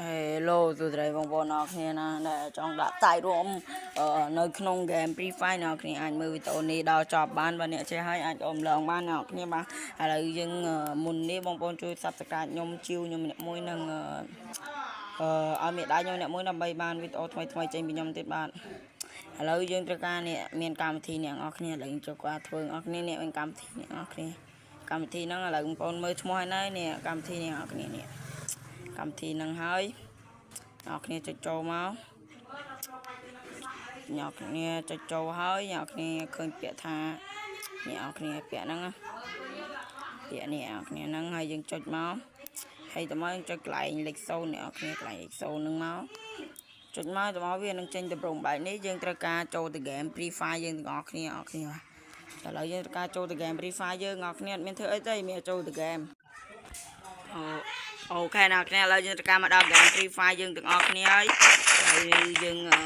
Hello សួស្តីបងប្អូនអរគ្នាណាដែលចង់ដាក់តាយរួមនៅក្នុង game Free Fire អ្នកគ្នាអាចមើលវីដេអូនេះដល់ចប់បានបើអ្នកចេះហើយអាចអមឡងបានអ្នកគ្នាបាទឥឡូវយើងមុននេះបងប្អូនជួយ Subscribe ខ្ញុំជីវខ្ញុំម្នាក់មួយនឹងឲ្យមេដាយខ្ញុំម្នាក់មួយដើម្បីបានវីដេអូថ្មីចេញពីខ្ញុំទៀតបាទឥឡូវយើងត្រូវការនេះមានកម្មវិធីអ្នកនរគ្នាឥឡូវចូលគាត់ធ្វើអ្នកនរគ្នានេះមានកម្មវិធីអ្នកនរគ្នាកម្មវិធីហ្នឹងឥឡូវបងប្អូនមើលឈ្មោះហើយនេះកម្មវិធីអ្នកនរគ្នានេះកម្មវិធីហ្នឹងហើយអ្នកគ្នាចុចចូលមកអ្នកគ្នាចុចចូលហើយអ្នកគ្នាឃើញពាក្យថាអ្នកគ្នាពាក្យហ្នឹងពាក្យនេះអ្នកគ្នាហ្នឹងហើយយើងចុចមកហើយតើមកចុចកន្លែងលេខ0អ្នកគ្នាកន្លែងលេខ0ហ្នឹងមកចុចមកតើមកវានឹងចេញទៅប្រងបែបនេះយើងត្រូវការចូលទៅ game Free Fire យើងទាំងអស់គ្នាបាទឥឡូវយើងត្រូវការចូលទៅ game Free Fire យើងអ្នកគ្នាអត់មានធ្វើអីទេមានចូលទៅ game អូខេអ្នកគ្នាឥឡូវយើងត្រូវការមកដល់ game Free Fire យើងទាំងអស់គ្នាហើយហើយយើងនឹង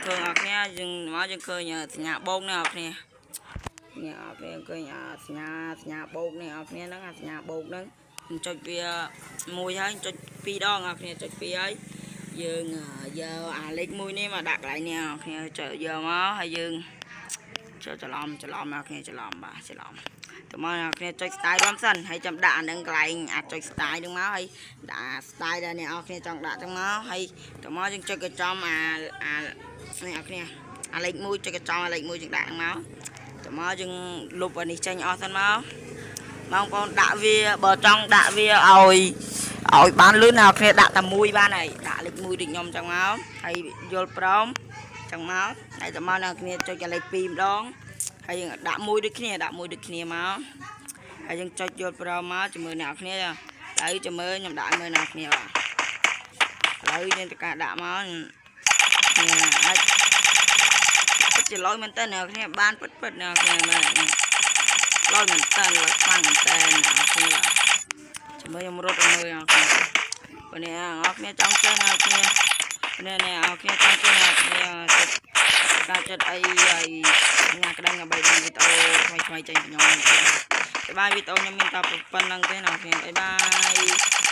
ឃើញអ្នកគ្នាយើងមកយើងឃើញសញ្ញាបូកនេះអ្នកគ្នាអ្នកគ្នាឃើញសញ្ញាបូកនេះអ្នកគ្នាហ្នឹងសញ្ញាបូកហ្នឹងចុចវាមួយហើយចុច2ដងអ្នកគ្នាចុច2ហើយយើងយកអាលេខ1នេះមកដាក់កន្លែងនេះអ្នកគ្នាចុចយកមកហើយយើងចូលច្រឡំអ្នកគ្នាច្រឡំតើមកអ្នកគ្នាចុច style រួមសិនហើយចាំដាក់អានឹងកន្លែងអាចចុច style ហ្នឹងមកហើយដាក់ style ដែលអ្នកនរគ្នាចង់ដាក់ទាំងមកហើយតើមកយើងចុចកញ្ចំអាអ្នកគ្នាអាលេខ1ចុចកញ្ចំអាលេខ1យើងដាក់ហ្នឹងមកតើមកយើងលុបអានេះចេញអស់សិនមកបងប្អូនដាក់វាបើចង់ដាក់វាឲ្យបានលឿនអ្នកគ្នាដាក់តែមួយបានហើយដាក់លេខ1ដូចខ្ញុំចឹងមកហើយយល់ព្រមចឹងមកហើយតើមកអ្នកគ្នាចុចលេខ2ម្ដងហើយយើងដាក់មួយដូចគ្នាមកហើយយើងចុចយល់ព្រមមកជាមួយអ្នកគ្នាហើយចាំមើលខ្ញុំដាក់មើលអ្នកគ្នាបាទឥឡូវយើងត្រូវការដាក់មកអាចជាលយមែនតើអ្នកគ្នាបានពិតអ្នកគ្នាមើលលយមែនតើលយខ្លាំងមែនតើអ្នកគ្នាចាំមើលខ្ញុំរត់មើលអ្នកគ្នាបើអ្នកគ្នាចង់ចេះអ្នកគ្នាអ្នកគ្នាចង់ចេះអ្នកគ្នាការចិត្តអីហើយញ៉ាក្តៅដើម្បីវីដេអូថ្មីចេញពីខ្ញុំបាយវីដេអូខ្ញុំមានតែប៉ុណ្្នឹងទេអ្នកគ្នាបាយ